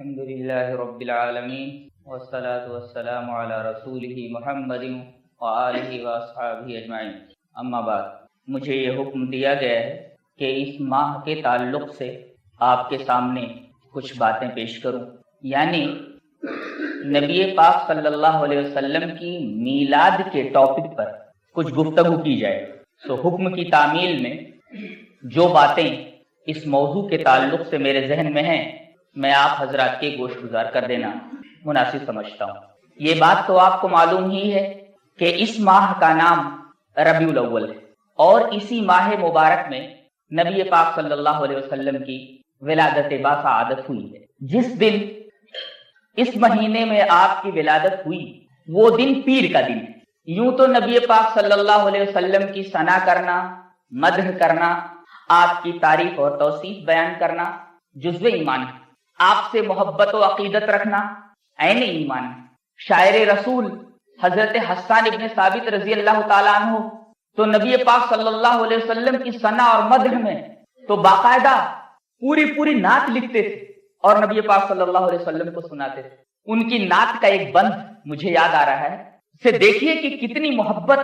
الحمد للہ رب العالمین والصلاة والسلام علی رسولہ محمد وآلہ واصحابہ اجمعین، اما بعد۔ مجھے یہ حکم دیا گیا ہے کہ اس ماہ کے تعلق سے آپ کے سامنے کچھ باتیں پیش کروں، یعنی نبی پاک صلی اللہ علیہ وسلم کی میلاد کے ٹاپک پر کچھ گفتگو کی جائے۔ سو حکم کی تعمیل میں جو باتیں اس موضوع کے تعلق سے میرے ذہن میں ہیں، میں آپ حضرات کے گوش گزار کر دینا مناسب سمجھتا ہوں۔ یہ بات تو آپ کو معلوم ہی ہے کہ اس ماہ کا نام ربیع الاول ہے، اور اسی ماہ مبارک میں نبی پاک صلی اللہ علیہ وسلم کی ولادت باسعادت ہوئی ہے۔ جس دن اس مہینے میں آپ کی ولادت ہوئی وہ دن پیر کا دن ہے۔ یوں تو نبی پاک صلی اللہ علیہ وسلم کی ثنا کرنا، مدح کرنا، آپ کی تعریف اور توصیف بیان کرنا جزو ایمان ہے۔ آپ سے محبت و عقیدت رکھنا عین ایمان ہے۔ شاعر رسول حضرت حسان ابن ثابت رضی اللہ تعالیٰ عنہ تو نبی پاک صلی اللہ علیہ وسلم کی ثنا اور مدح میں تو باقاعدہ پوری نعت لکھتے تھے اور نبی پاک صلی اللہ علیہ وسلم کو سناتے تھے۔ ان کی نعت کا ایک بند مجھے یاد آ رہا ہے، اسے دیکھیے کہ کتنی محبت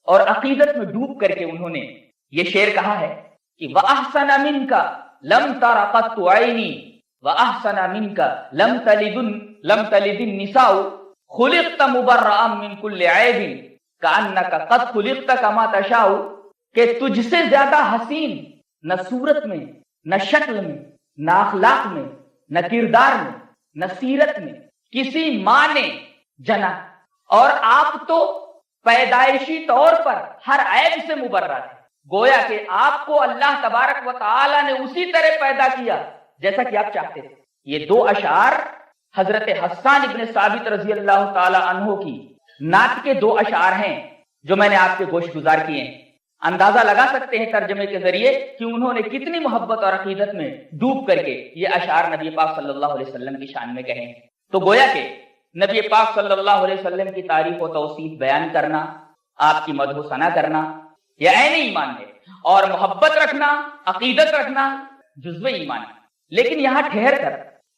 اور عقیدت میں ڈوب کر کے انہوں نے یہ شعر کہا ہے کہ وَأَحْسَنَ مِنْكَ لَمْ تَرَ قَطُّ عَيْنِي وَأَحْسَنَ مِنْكَ لَمْ تَلِدِ النِّسَاءُ خُلِقْتَ مُبَرَّأً مِنْ كُلِّ عَيْبٍ كَأَنَّكَ قَدْ خُلِقْتَ كَمَا تَشَاءُ، کہ تجھ سے زیادہ حسین نہ صورت میں، نہ شکل میں، نہ اخلاق میں، نہ کردار میں، نہ سیرت میں کسی ماں نے جنا، اور آپ تو پیدائشی طور پر ہر عیب سے مبرہ تھے۔ گویا کہ آپ کو اللہ تبارک و تعالی نے اسی طرح پیدا کیا جیسا کہ آپ چاہتے تھے۔ یہ دو اشعار حضرت حسان ابن ثابت رضی اللہ تعالی عنہ کی نعت کے دو اشعار ہیں جو میں نے آپ کے گوش گزار کیے ہیں۔ اندازہ لگا سکتے ہیں ترجمے کے ذریعے کہ انہوں نے کتنی محبت اور عقیدت میں ڈوب کر کے یہ اشعار نبی پاک صلی اللہ علیہ وسلم کی شان میں کہے ہیں۔ تو گویا کہ نبی پاک صلی اللہ علیہ وسلم کی تعریف و توصیف بیان کرنا، آپ کی مدح و ثنا کرنا، یہ عین ایمان ہے، اور محبت رکھنا، عقیدت رکھنا جزو ایمان ہے۔ لیکن یہاں ٹھہر کر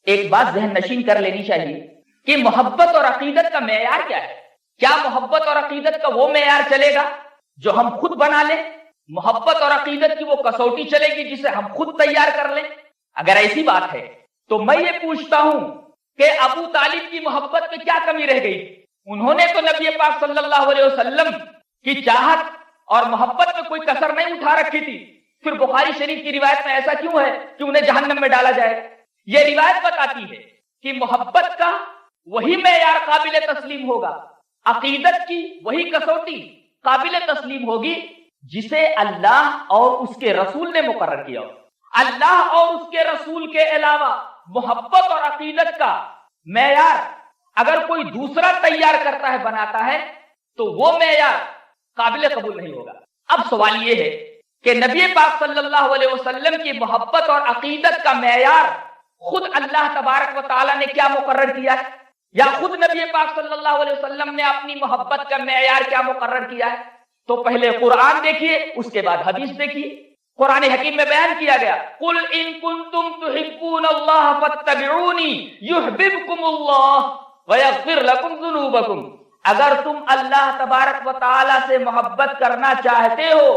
ایک بات ذہن نشین کر لینی چاہیے کہ محبت اور عقیدت کا معیار کیا ہے؟ کیا محبت اور عقیدت کا وہ معیار چلے گا جو ہم خود بنا لیں؟ محبت اور عقیدت کی وہ کسوٹی چلے گی جسے ہم خود تیار کر لیں؟ اگر ایسی بات ہے تو میں یہ پوچھتا ہوں کہ ابو طالب کی محبت میں کیا کمی رہ گئی؟ انہوں نے تو نبی پاک صلی اللہ علیہ وسلم کی چاہت اور محبت میں کوئی کسر نہیں اٹھا رکھی تھی، پھر بخاری شریف کی روایت میں ایسا کیوں ہے کہ انہیں جہنم میں ڈالا جائے؟ یہ روایت بتاتی ہے کہ محبت کا وہی معیار قابل تسلیم ہوگا، عقیدت کی وہی کسوٹی قابل تسلیم ہوگی جسے اللہ اور اس کے رسول نے مقرر کیا ہو۔ اللہ اور اس کے رسول کے علاوہ محبت اور عقیدت کا معیار اگر کوئی دوسرا تیار کرتا ہے، بناتا ہے، تو وہ معیار قابل قبول نہیں ہوگا۔ اب سوال یہ ہے کہ نبی پاک صلی اللہ علیہ وسلم کی محبت اور عقیدت کا معیار خود اللہ تبارک و تعالیٰ نے کیا مقرر کیا ہے، یا خود نبی پاک صلی اللہ علیہ وسلم نے اپنی محبت کا معیار کیا مقرر کیا ہے؟ تو پہلے قرآن دیکھیے، اس کے بعد حدیث دیکھیے۔ قرآن حکیم میں بیان کیا گیا، قل ان کنتم تحبون اللہ فاتبعونی یحببکم اللہ ویغفر لکم ذنوبکم۔ اگر تم اللہ تبارک و تعالی سے محبت کرنا چاہتے ہو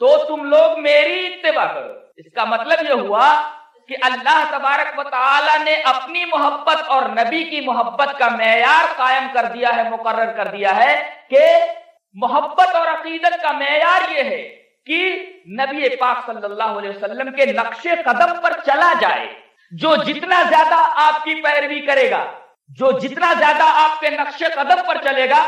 تو تم لوگ میری اتباع کرو۔ اس کا مطلب یہ ہوا کہ اللہ تبارک و تعالی نے اپنی محبت اور نبی کی محبت کا معیار قائم کر دیا ہے، مقرر کر دیا ہے کہ محبت اور عقیدت کا معیار یہ ہے کہ نبی پاک صلی اللہ علیہ وسلم کے نقش قدم پر چلا جائے۔ جو جتنا زیادہ آپ کی پیروی کرے گا، جو جتنا زیادہ آپ کے نقش قدم پر چلے گا،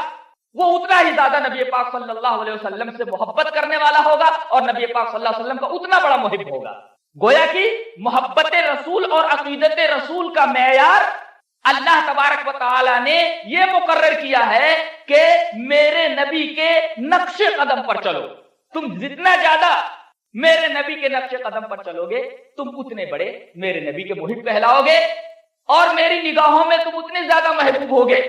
وہ اتنا ہی زیادہ نبی پاک صلی اللہ علیہ وسلم سے محبت کرنے والا ہوگا، اور نبی پاک صلی اللہ علیہ وسلم کا اتنا بڑا محب ہوگا۔ گویا کہ محبت رسول اور عقیدت رسول کا معیار اللہ تبارک و تعالی نے یہ مقرر کیا ہے کہ میرے نبی کے نقش قدم پر چلو۔ تم جتنا زیادہ میرے نبی کے نقش قدم پر چلو گے، تم اتنے بڑے میرے نبی کے محب کہلاؤ گے، اور میری نگاہوں میں تم اتنے زیادہ محبوب ہوگے،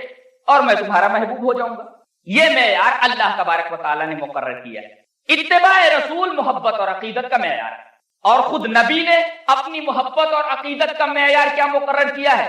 اور میں تمہارا محبوب ہو جاؤں گا۔ یہ معیار اللہ تبارک و تعالی نے مقرر کیا ہے۔ اتباع رسول محبت اور عقیدت کا معیار ہے، اور خود نبی نے اپنی محبت اور عقیدت کا معیار کیا مقرر کیا ہے؟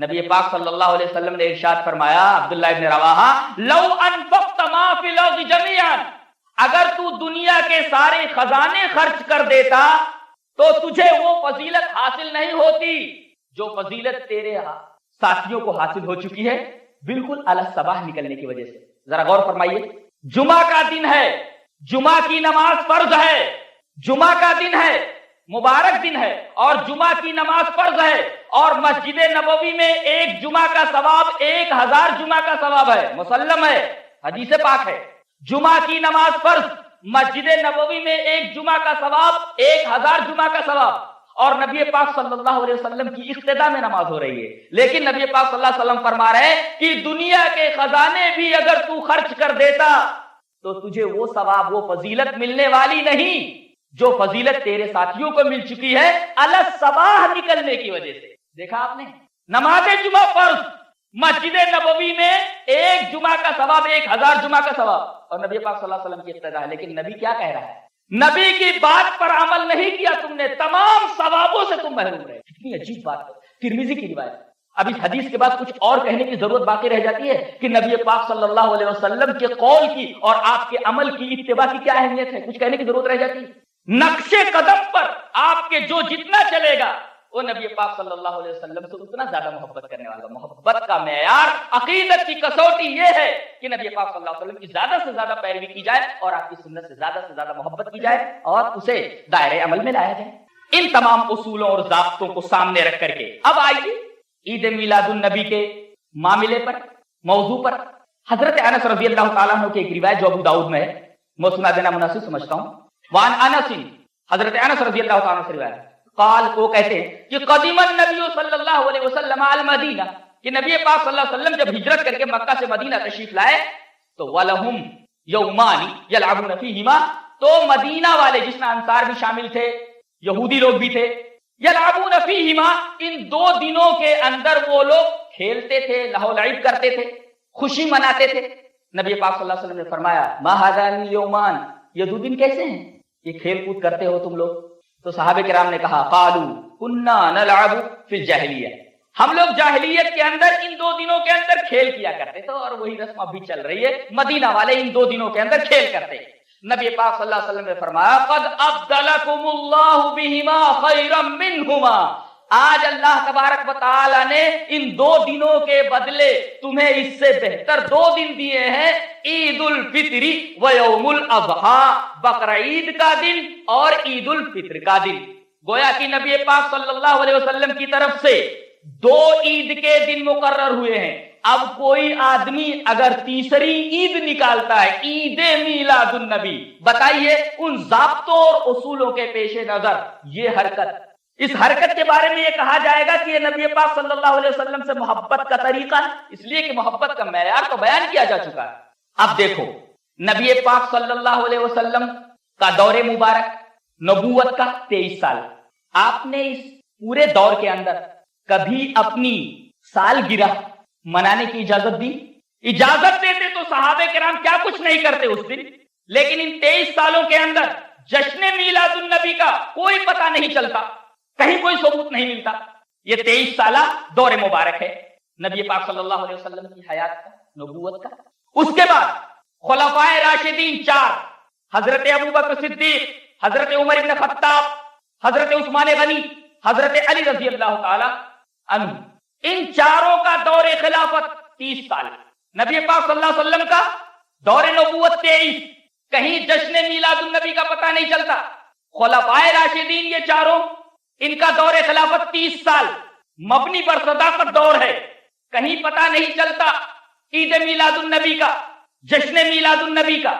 نبی پاک صلی اللہ علیہ وسلم نے ارشاد فرمایا، عبداللہ ابن رواحہ، لو انفقت ما فی الارض جميعا، اگر تو دنیا کے سارے خزانے خرچ کر دیتا تو تجھے وہ فضیلت حاصل نہیں ہوتی جو فضیلت تیرے ساتھیوں کو حاصل ہو چکی ہے، بالکل علی الصباح نکلنے کی وجہ سے۔ ذرا غور فرمائیے، جمعہ کا دن ہے، جمعہ کی نماز فرض ہے، جمعہ کا دن ہے، مبارک دن ہے، اور جمعہ کی نماز فرض ہے، اور مسجد نبوی میں ایک جمعہ کا ثواب 1000 جمعہ کا ثواب ہے، مسلم ہے، حدیث پاک ہے۔ جمعہ کی نماز فرض، مسجد نبوی میں ایک جمعہ کا ثواب 1000 جمعہ کا ثواب، اور نبی پاک صلی اللہ علیہ وسلم کی اقتداء میں نماز ہو رہی ہے۔ لیکن نبی پاک صلی اللہ علیہ وسلم فرما رہے ہیں کہ دنیا کے خزانے بھی اگر تو خرچ کر دیتا تو تجھے وہ ثواب، وہ فضیلت ملنے والی نہیں جو فضیلت تیرے ساتھیوں کو مل چکی ہے علی الصباح نکلنے کی وجہ سے۔ دیکھا آپ نے، نماز جمعہ فرض، مسجد نبوی میں ایک جمعہ کا ثواب 1000 جمعہ کا ثواب، اور نبی پاک صلی اللہ علیہ وسلم کی اقتداء ہے۔ لیکن نبی کیا کہہ رہا ہے؟ نبی کی بات پر عمل نہیں کیا تم نے، تمام ثوابوں سے تم محروم رہے۔ کتنی عجیب بات ہے، ترمذی کی روایت۔ اب اس حدیث کے بعد کچھ اور کہنے کی ضرورت باقی رہ جاتی ہے کہ نبی پاک صلی اللہ علیہ وسلم کے قول کی اور آپ کے عمل کی اتباع کی کیا اہمیت ہے، کچھ کہنے کی ضرورت رہ جاتی ہے۔ نقش قدم پر آپ کے جو جتنا چلے گا وہ نبی پاک صلی اللہ علیہ وسلم سے اتنا زیادہ محبت کرنے والا۔ محبت کا معیار، عقیدت کی کسوٹی یہ ہے کہ نبی پاک صلی اللہ علیہ وسلم کی زیادہ سے زیادہ پیروی کی جائے اور آپ کی سنت سے زیادہ محبت کی جائے اور اسے دائرے عمل میں لایا جائے۔ ان تمام اصولوں اور ضابطوں کو سامنے رکھ کر کے اب آئیے عید میلاد النبی کے معاملے پر، موضوع پر۔ حضرت انس رضی اللہ تعالیٰ عنہ کی ایک روایت جو ابو داؤد میں ہے، میں سنا دینا مناسب سمجھتا ہوں۔ وان انس، حضرت انس رضی اللہ تعالیٰ عنہ سے روایت، قال، وہ کہتے ہیں کہ قدم النبی صلی اللہ علیہ وسلم المدینہ، کہ نبی پاک صلی اللہ علیہ وسلم جب ہجرت کر کے مکہ سے مدینہ تشریف لائے تو وَلَهُمْ يَوْمَانِ يَلْعَبُونَ فِيهِمَا، تو مدینہ والے جس میں انصار بھی شامل تھے، یہودی لوگ بھی تھے، يَلْعَبُونَ فِيهِمَا، ان 2 دنوں کے اندر وہ لوگ کھیلتے تھے، لہو لعب کرتے تھے، خوشی مناتے تھے۔ نبی پاک صلی اللہ علیہ وسلم نے فرمایا مَا هَذَانِ الْيَوْمَانِ، یہ 2 دن کیسے ہیں، یہ کھیل کود کرتے ہو تم لوگ؟ تو صحابہ کرام نے کہا قالوا كنا نلعب في الجاہلیہ، ہم لوگ جاہلیت کے اندر ان 2 دنوں کے اندر کھیل کیا کرتے تھے، اور وہی رسم اب بھی چل رہی ہے، مدینہ والے ان 2 دنوں کے اندر کھیل کرتے ہیں۔ نبی پاک صلی اللہ علیہ وسلم نے فرمایا قد ابدلکم اللہ بہما خیرا منہما، آج اللہ تبارک و تعالی نے ان 2 دنوں کے بدلے تمہیں اس سے بہتر 2 دن دیے ہیں، عید الفطر و یوم الاضحیٰ، بقرعید کا دن اور عید الفطر کا دن۔ گویا کہ نبی پاک صلی اللہ علیہ وسلم کی طرف سے 2 عید کے دن مقرر ہوئے ہیں۔ اب کوئی آدمی اگر تیسری عید نکالتا ہے، عید میلاد النبی، بتائیے ان ضابطوں اور اصولوں کے پیش نظر یہ حرکت، اس حرکت کے بارے میں یہ کہا جائے گا کہ یہ نبی پاک صلی اللہ علیہ وسلم سے محبت کا طریقہ ہے، اس لیے کہ محبت کا معیار تو بیان کیا جا چکا ہے۔ اب دیکھو، نبی پاک صلی اللہ علیہ وسلم کا دور مبارک نبوت کا 23 سال، آپ نے اس پورے دور کے اندر کبھی اپنی سالگرہ منانے کی اجازت دی؟ اجازت دیتے تو صحابہ کرام کیا کچھ نہیں کرتے اس دن، لیکن ان 23 سالوں کے اندر جشن میلاد النبی کا کوئی پتہ نہیں چلتا، کہیں کوئی ثبوت نہیں ملتا۔ یہ 23 سالہ دور مبارک ہے نبی پاک صلی اللہ علیہ وسلم کی حیات کا، نبوت کا۔ اس کے بعد خلفائے راشدین 4، حضرت ابوبکر صدیق، حضرت عمر بن خطاب، حضرت عثمان غنی، حضرت علی رضی اللہ تعالی عنہ، ان 4 کا دور خلافت 30 سال، نبی پاک صلی اللہ علیہ وسلم کا دور نبوت 23، کہیں جشن میلاد النبی کا پتہ نہیں چلتا۔ خلفائے راشدین یہ 4، ان کا دور خلافت 30 سال، مبنی پر صداقت دور ہے، کہیں پتہ نہیں چلتا عید میلاد النبی کا، جشن میلاد النبی کا۔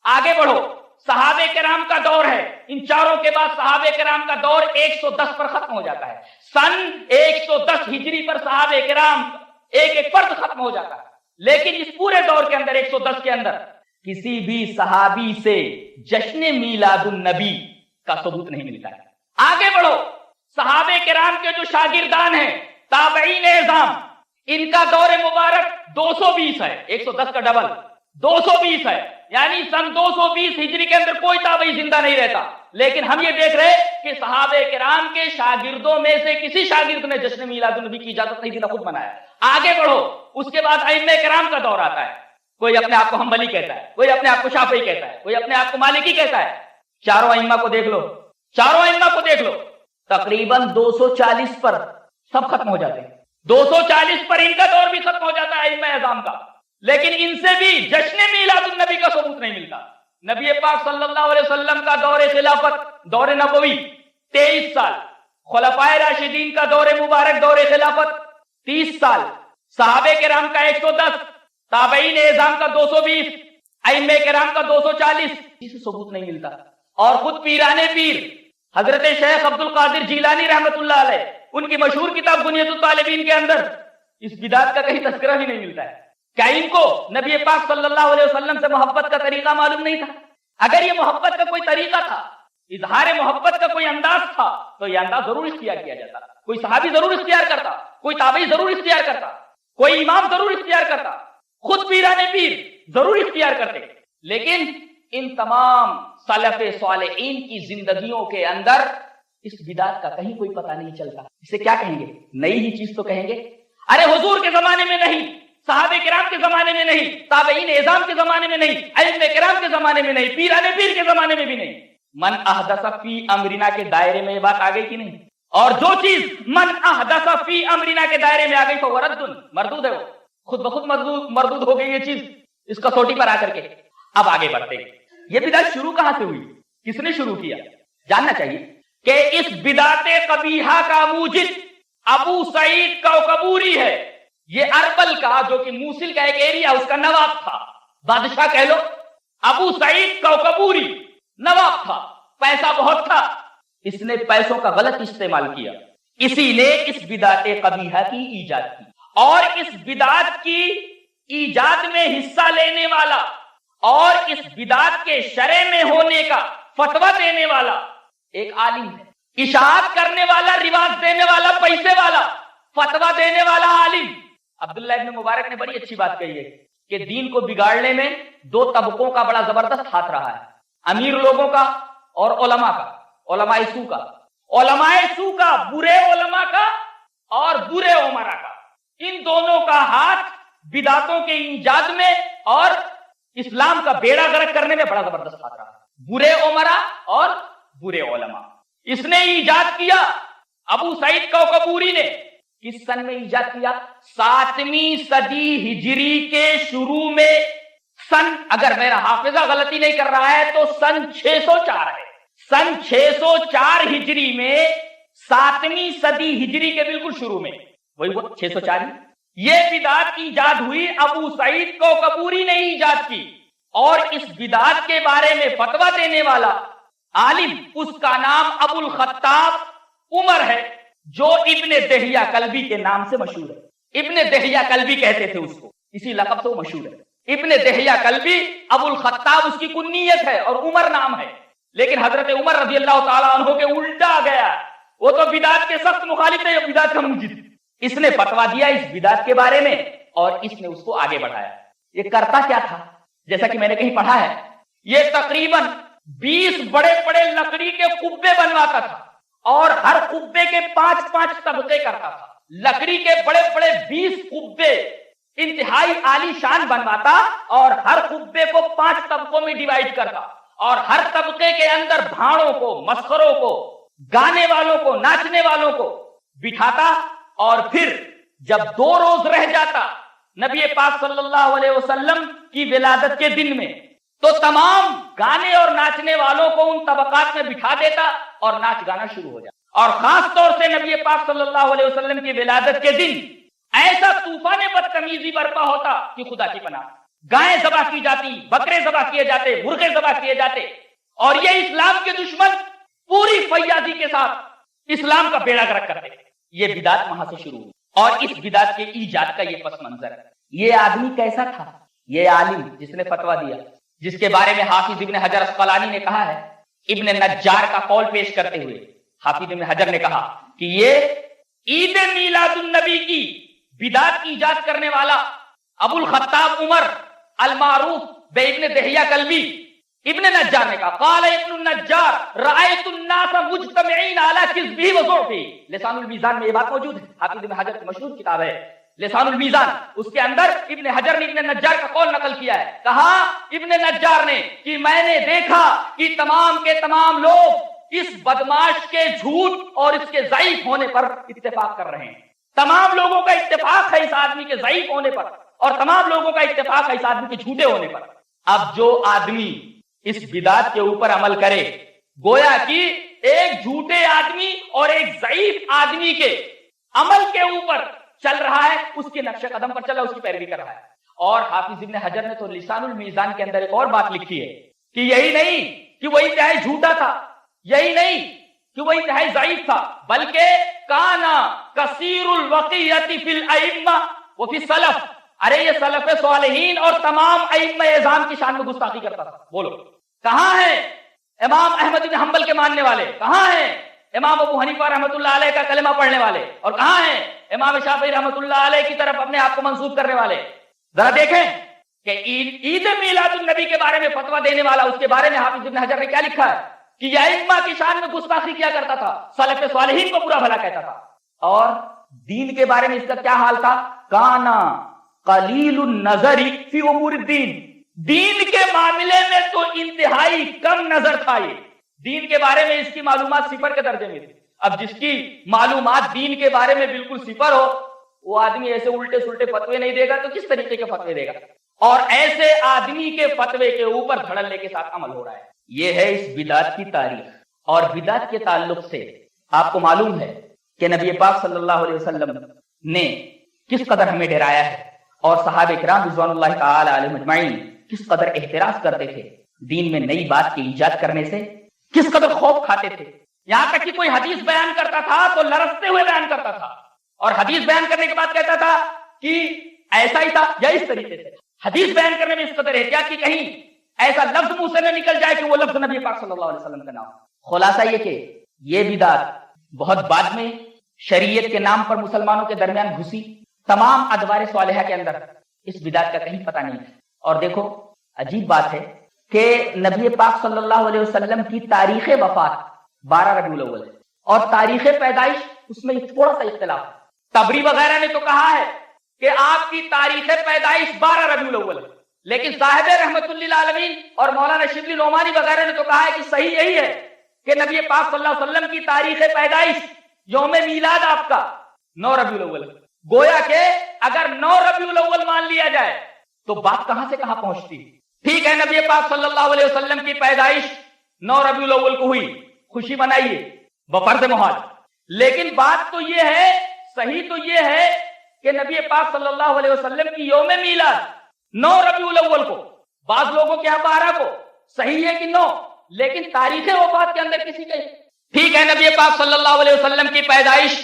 آگے بڑھو، صحابہ کرام کا دور ہے، ان 4 کے بعد صحابہ کرام کا دور 110 پر ختم ہو جاتا ہے، سن 110 ہجری پر صحابہ کرام ایک فرد ختم ہو جاتا ہے۔ لیکن اس پورے دور کے اندر 110 کے اندر کسی بھی صحابی سے جشن میلاد النبی کا ثبوت نہیں ملتا ہے۔ آگے بڑھو، صحابہ کرام کے جو شاگردان ہیں، تابعین اعظام، ان کا دور مبارک 220 ہے، 110 کا ڈبل 220 ہے، یعنی سن 220 ہجری کے اندر کوئی تابعی زندہ نہیں رہتا، لیکن ہم یہ دیکھ رہے کہ صحابہ کرام کے شاگردوں میں سے کسی شاگرد نے جشن میلاد النبی کی اجازت نہیں دی، نہ خود منایا۔ آگے بڑھو، اس کے بعد ائمہ کرام کا دور آتا ہے، کوئی اپنے آپ کو حنبلی کہتا ہے، کوئی اپنے آپ کو شافعی کہتا ہے، کوئی اپنے آپ کو مالکی کہتا ہے۔ چاروں ائمہ کو دیکھ لو، چاروں ائمہ کو دیکھ لو، تقریباً 240 پر سب ختم ہو جاتے ہیں، 240 پر ان کا دور بھی ختم ہو جاتا ہے ائمہ اعظام کا، لیکن ان سے بھی جشن میلاد النبی کا ثبوت نہیں ملتا۔ نبی پاک صلی اللہ علیہ وسلم کا دور خلافت، دور نبوی 23 سال، خلفائے راشدین کا دور مبارک، دور خلافت 30 سال، صحابہ کرام کا 110، تابعین اعظام کا 220، ائمہ کرام کا 240، اس ثبوت نہیں ملتا۔ اور خود پیرانے پیر حضرت شیخ عبد القادر جیلانی رحمۃ اللہ علیہ، ان کی مشہور کتاب بنیۃ الطالبین کے اندر اس بدعت کا کہیں تذکرہ بھی نہیں ملتا ہے۔ کیا ان کو نبی پاک صلی اللہ علیہ وسلم سے محبت کا طریقہ معلوم نہیں تھا؟ اگر یہ محبت کا کوئی طریقہ تھا، اظہار محبت کا کوئی انداز تھا، تو یہ انداز ضرور اختیار کیا جاتا، کوئی صحابی ضرور اختیار کرتا، کوئی تابعی ضرور اختیار کرتا، کوئی امام ضرور اختیار کرتا، خود پیرانے پیر ضرور اختیار کرتے۔ لیکن ان تمام سلف صالحین کی زندگیوں کے اندر اس بدعت کا کہیں کوئی پتہ نہیں چلتا۔ اسے کیا کہیں گے؟ نئی ہی چیز تو کہیں گے۔ ارے حضور کے زمانے میں نہیں، صحابہ کرام کے زمانے میں نہیں، تابعین اعظام کے زمانے میں نہیں، ائمہ کرام کے زمانے میں نہیں، پیرانے پیر کے زمانے میں بھی نہیں۔ من احدث فی امرنا کے دائرے میں یہ بات آ گئی کہ نہیں؟ اور جو چیز من احدث فی امرنا کے دائرے میں آ گئی تو رد مردود ہے، وہ خود بخود مردود ہو گئی یہ چیز اس کسوٹی پر آ کر کے۔ اب آگے بڑھتے ہیں، یہ بدعت شروع کہاں سے ہوئی؟ کس نے شروع کیا؟ جاننا چاہیے کہ اس بدعت قبیحہ کا موجد ابو سعید کوکبوری ہے۔ یہ اربل کا، جو کہ موصل کا ایک ایریا، اس کا نواب تھا، بادشاہ کہہ لو۔ ابو سعید کوکبوری نواب تھا، پیسہ بہت تھا، اس نے پیسوں کا غلط استعمال کیا، اسی نے اس بدعت قبیحہ کی ایجاد کی۔ اور اس بدعت کی ایجاد میں حصہ لینے والا اور اس بدعت کے شرع میں ہونے کا فتویٰ دینے والا ایک عالم ہے، اشاعت کرنے والا، رواج دینے والا، پیسے والا، فتویٰ دینے والا عالم۔ عبداللہ ابن مبارک نے بڑی اچھی بات کہی ہے کہ دین کو بگاڑنے میں دو طبقوں کا بڑا زبردست ہاتھ رہا ہے، امیر لوگوں کا اور علماء کا، علماء سو کا۔ علماء سو کا، برے علماء کا اور برے عمرا کا، ان دونوں کا ہاتھ بدعتوں کے ایجاد میں اور اسلام کا بیڑا غرق کرنے میں بڑا زبردست ہاتھ رہا ہے، برے عمرا اور برے علماء۔ اس نے ایجاد کیا، ابو سعید کوکبوری نے کس سن میں ایجاد کیا؟ 7ویں صدی ہجری کے شروع میں، سن اگر میرا حافظہ غلطی نہیں کر رہا ہے تو سن 604 ہے، سن 604 ہجری میں، 7ویں صدی ہجری کے بالکل شروع میں، وہی وہ 604۔ یہ بدعت ایجاد ہوئی، ابو سعید کوکبوری نے ایجاد کی، اور اس بدعت کے بارے میں فتویٰ دینے والا عالم، اس کا نام ابو الخطاب عمر ہے، جو ابن دہیہ کلبی کے نام سے مشہور ہے۔ ابن دہیہ کلبی کہتے تھے اس کو، اسی لقب سے وہ مشہور ہے، ابن دہیہ کلبی۔ ابو الخطاب اس کی کنیت ہے اور عمر نام ہے، لیکن حضرت عمر رضی اللہ تعالیٰ عنہ کے الٹا گیا، وہ تو بدعت کے سخت مخالف ہے، بدعت کا موجد۔ اس نے فتویٰ دیا اس بدعت کے بارے میں اور اس نے اس کو آگے بڑھایا۔ یہ کرتا کیا تھا؟ جیسا کہ میں نے کہیں پڑھا ہے، یہ تقریباً 20 بڑے بڑے لکڑی کے قبے بنواتا تھا اور ہر قبے کے 5 طبقے کرتا تھا۔ لکڑی کے بڑے بڑے 20 قبے انتہائی عالی شان بنواتا اور ہر قبے کو 5 طبقوں میں ڈیوائیڈ کرتا، اور ہر طبقے کے اندر بھاڑوں کو، مسخروں کو، گانے والوں کو، ناچنے والوں کو بٹھاتا، اور پھر جب 2 روز رہ جاتا نبی پاک صلی اللہ علیہ وسلم کی ولادت کے دن میں، تو تمام گانے اور ناچنے والوں کو ان طبقات میں بٹھا دیتا اور ناچ گانا شروع ہو جاتا۔ اور خاص طور سے نبی پاک صلی اللہ علیہ وسلم کی ولادت کے دن ایسا طوفان بدتمیزی برپا ہوتا کہ خدا کی پناہ، گائیں ذبح کی جاتی، بکرے ذبح کیے جاتے، مرغے ذبح کیے جاتے، اور یہ اسلام کے دشمن پوری فیاضی کے ساتھ اسلام کا بیڑا غرق کرتے۔ یہ بدعت وہاں سے شروع ہوئی، اور اس بدعت کے ایجاد کا یہ پس منظر ہے۔ یہ آدمی کیسا تھا؟ یہ عالم جس نے فتویٰ دیا، جس کے بارے میں حافظ ابن حجر اسقلانی نے کہا ہے، ابن نجار کا قول پیش کرتے ہوئے حافظ ابن حجر نے کہا کہ یہ عید میلاد النبی کی بدعت ایجاد کرنے والا ابو الخطاب عمر المعروف بابن دہیہ کلبی، ابن نجار نے کہا قال ابن النجار رأيت الناس مجتمعين على كذبه وضعفه. لسان المیزان میں یہ بات موجود ہے، حافظ ابن حجر کی مشہور کتاب ہے لسان المیزان، اس کے اندر ابن حجر نے ابن نجار کا قول نقل کیا ہے. کہا ابن نجار نے کہ میں نے دیکھا کہ تمام کے تمام لوگ اس بدماش کے جھوٹ اور اس کے ضعیف ہونے پر اتفاق کر رہے ہیں. تمام لوگوں کا اتفاق ہے اس آدمی کے ضعیف ہونے پر، اور تمام لوگوں کا اتفاق ہے اس آدمی کے جھوٹے ہونے پر. اب جو آدمی اس بدعت کے اوپر عمل کرے، گویا کہ ایک جھوٹے آدمی اور ایک ضعیف آدمی کے عمل کے اوپر چل رہا ہے، اس کے نقش قدم پر چل رہا ہے، اس کی پیروی کر رہا ہے. اور حافظ ابن حجر نے تو لسان المیزان کے اندر ایک اور بات لکھی ہے کہ یہی نہیں کہ وہ انتہائی جھوٹا تھا، یہی نہیں کہ وہ انتہائی ضعیف تھا، بلکہ کانا کثیر الوقیۃ فی الائمہ وفی السلف. ارے یہ سلف صالحین اور تمام ائمہ اعظام کی شان میں گستاخی کرتا تھا. بولو کہاں ہیں امام احمد بن حنبل کے ماننے والے؟ کہاں ہیں امام ابو حنیفہ رحمۃ اللہ علیہ کا کلمہ پڑھنے والے؟ اور کہاں ہیں امام شافعی رحمۃ اللہ علیہ کی طرف اپنے آپ کو منسوب کرنے والے؟ ذرا دیکھیں کہ عید میلاد النبی کے بارے میں فتویٰ دینے والا، اس کے بارے میں حافظ ابن حجر نے کیا لکھا ہے کہ یہ ائمہ کی شان میں گستاخی کیا کرتا تھا، سلف صالحین کو برا بھلا کہتا تھا. اور دین کے بارے میں اس کا کیا حال تھا؟ کانا قلیل النظر فی امور الدین. دین کے معاملے میں تو انتہائی کم نظر تھا. یہ دین کے بارے میں اس کی معلومات صفر کے درجے میں تھی. اب جس کی معلومات دین کے بارے میں بالکل صفر ہو، وہ آدمی ایسے الٹے سلٹے فتوے نہیں دے گا تو کس طریقے کے فتوے دے گا؟ اور ایسے آدمی کے فتوے کے اوپر دھڑلے کے ساتھ عمل ہو رہا ہے. یہ ہے اس بدعت کی تاریخ. اور بدعت کے تعلق سے آپ کو معلوم ہے کہ نبی پاک صلی اللہ علیہ وسلم نے کس قدر ہمیں ڈرایا ہے، اور صحابہ کرام رضوان اللہ تعالی علیہم اجمعین کس قدر احتراز کرتے تھے دین میں نئی بات کی ایجاد کرنے سے، کس قدر خوف کھاتے تھے. یہاں تک کہ کوئی حدیث بیان کرتا تھا تو لرزتے ہوئے بیان کرتا تھا، اور حدیث بیان کرنے کے بعد کہتا تھا کہ ایسا ہی تھا یا اس طریقے سے. حدیث بیان کرنے میں اس قدر احتیاط کی کہیں ایسا لفظ منہ سے نہ نکل جائے کہ وہ لفظ نبی پاک صلی اللہ علیہ وسلم کا نام. خلاصہ یہ کہ یہ بدعت بہت بعد میں شریعت کے نام پر مسلمانوں کے درمیان گھسی. تمام ادوار صالحہ کے اندر اس بدعت کا کہیں پتہ نہیں ہے. اور دیکھو عجیب بات ہے کہ نبی پاک صلی اللہ علیہ وسلم کی تاریخ وفات 12 ربیع الاول ہے، اور تاریخ پیدائش اس میں تھوڑا سا اختلاف ہے. طبری وغیرہ نے تو کہا ہے کہ آپ کی تاریخ پیدائش 12 ربیع الاول ہے، لیکن صاحب رحمت للعالمین اور مولانا شبلی نعمانی وغیرہ نے تو کہا ہے کہ صحیح یہی ہے کہ نبی پاک صلی اللہ علیہ وسلم کی تاریخ پیدائش یوم میلاد آپ کا 9 ربیع الاول ہے. گویا کہ اگر 9 ربیع الاول مان لیا جائے تو بات کہاں سے کہاں پہنچتی. ٹھیک ہے نبی پاک صلی اللہ علیہ وسلم کی پیدائش 9 ربیع الاول کو ہوئی، خوشی منائیے بفرض محال، لیکن بات تو یہ ہے، صحیح تو یہ ہے کہ نبی پاک صلی اللہ علیہ وسلم کی یوم میلاد 9 ربیع الاول کو، بعض لوگوں کے یہاں 12 کو، صحیح ہے کہ 9، لیکن تاریخ وفات کے اندر کسی کے. ٹھیک ہے نبی پاک صلی اللہ علیہ وسلم کی پیدائش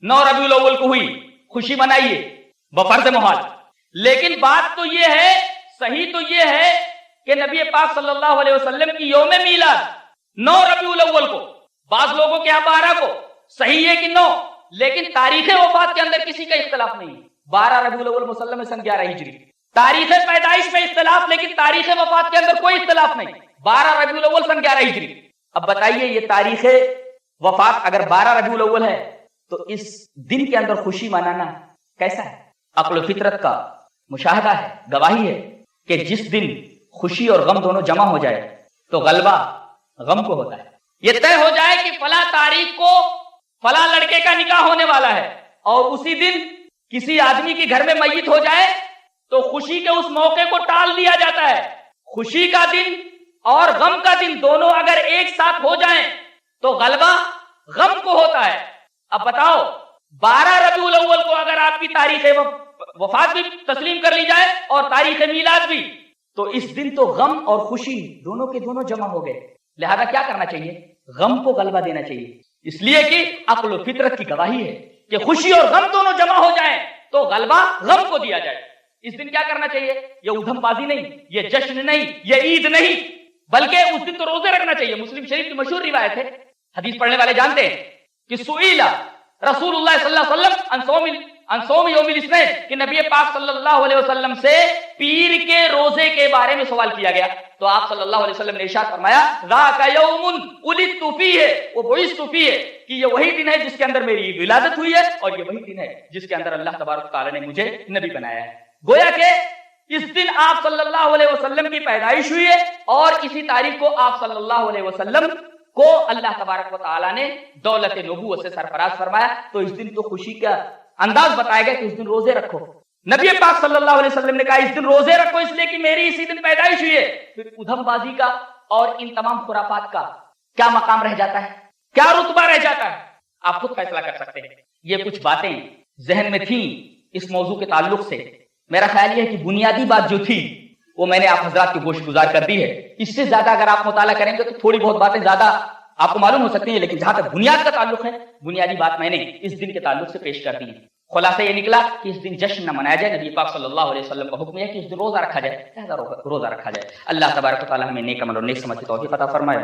9 ربیع الاول کو ہوئی، خوشی منائیے بفرض محال، لیکن بات تو یہ ہے، صحیح تو یہ ہے کہ نبی پاک صلی اللہ علیہ وسلم کی یوم میلاد 9 ربیع الاول کو، بعض لوگوں کے یہاں 12 کو، صحیح ہے کہ 9، لیکن تاریخ وفات کے اندر کسی کا اختلاف نہیں. 12 ربیع الاول مسلم سن 11 ہجری. تاریخ پیدائش میں اختلاف، لیکن تاریخ وفات کے اندر کوئی اختلاف نہیں. 12 ربیع الاول سن 11 ہجری. اب بتائیے یہ تاریخ وفات اگر 12 ربیع الاول ہے تو اس دن کے اندر خوشی منانا کیسا ہے؟ عقل و فطرت کا مشاہدہ ہے، گواہی ہے کہ جس دن خوشی اور غم دونوں جمع ہو جائے تو غلبہ غم کو ہوتا ہے. یہ طے ہو جائے کہ فلاں تاریخ کو فلاں لڑکے کا نکاح ہونے والا ہے، اور اسی دن کسی آدمی کے گھر میں میت ہو جائے تو خوشی کے اس موقع کو ٹال دیا جاتا ہے. خوشی کا دن اور غم کا دن دونوں اگر ایک ساتھ ہو جائیں تو غلبہ غم کو ہوتا ہے. اب بتاؤ 12 ربیع الاول کو اگر آپ کی تاریخ وفات بھی تسلیم کر لی جائے اور تاریخ میلاد بھی، تو اس دن تو غم اور خوشی دونوں کے دونوں جمع ہو گئے. لہذا کیا کرنا چاہیے؟ غم کو غلبہ دینا چاہیے، اس لیے کہ عقل و فطرت کی گواہی ہے کہ خوشی اور غم دونوں جمع ہو جائیں تو غلبہ غم کو دیا جائے. اس دن کیا کرنا چاہیے؟ یہ ادھم بازی نہیں، یہ جشن نہیں، یہ عید نہیں، بلکہ اس دن تو روزے رکھنا چاہیے. مسلم شریف کی مشہور روایت ہے، حدیث پڑھنے والے جانتے ہیں کہ سئل رسول اللہ صلی اللہ علیہ وسلم عن صوم عن صوم یوم الاثنین کہ نبی پاک صلی اللہ علیہ وسلم سے پیر کے روزے کے بارے میں سوال کیا گیا تو آپ صلی اللہ علیہ وسلم نے ارشاد فرمایا ذاک یوم ولدت فیہ وبعثت فیہ کہ یہ وہی دن ہے جس کے اندر میری ولادت ہوئی ہے اور یہ وہی دن ہے جس کے اندر اللہ تبارک و تعالی نے مجھے نبی بنایا ہے. گویا کہ اس دن آپ صلی اللہ علیہ وسلم کی پیدائش ہوئی ہے اور اسی تاریخ کو آپ صلی اللہ علیہ وسلم کو اللہ تبارک و تعالی نے دولت نبوت سے سرفراز فرمایا. تو اس دن تو خوشی کا انداز بتایا گیا کہ اس دن روزے رکھو. نبی پاک صلی اللہ علیہ وسلم نے کہا اس دن روزے رکھو اس لیے کہ میری اسی دن پیدائش ہوئی ہے. پھر ادھم بازی کا اور ان تمام خرافات کا کیا مقام رہ جاتا ہے, کیا رتبہ رہ جاتا ہے, آپ خود فیصلہ کر سکتے ہیں. یہ کچھ باتیں ذہن میں تھیں اس موضوع کے تعلق سے. میرا خیال یہ ہے کہ بنیادی بات جو تھی وہ میں نے آپ حضرات کی گوش گزار کر دی ہے. اس سے زیادہ اگر آپ مطالعہ کریں گے تو تھوڑی بہت باتیں زیادہ آپ کو معلوم ہو سکتی ہیں, لیکن جہاں تک بنیاد کا تعلق ہے بنیادی بات میں نے اس دن کے تعلق سے پیش کر دی ہے. خلاصہ یہ نکلا کہ اس دن جشن نہ منایا جائے. نبی پاک صلی اللہ علیہ وسلم کا حکم ہے کہ اس دن روزہ رکھا جائے, روزہ رکھا جائے. اللہ تبارک و تعالی ہمیں نیک عمل اور نیک سمجھ کی توفیق عطا فرمائے.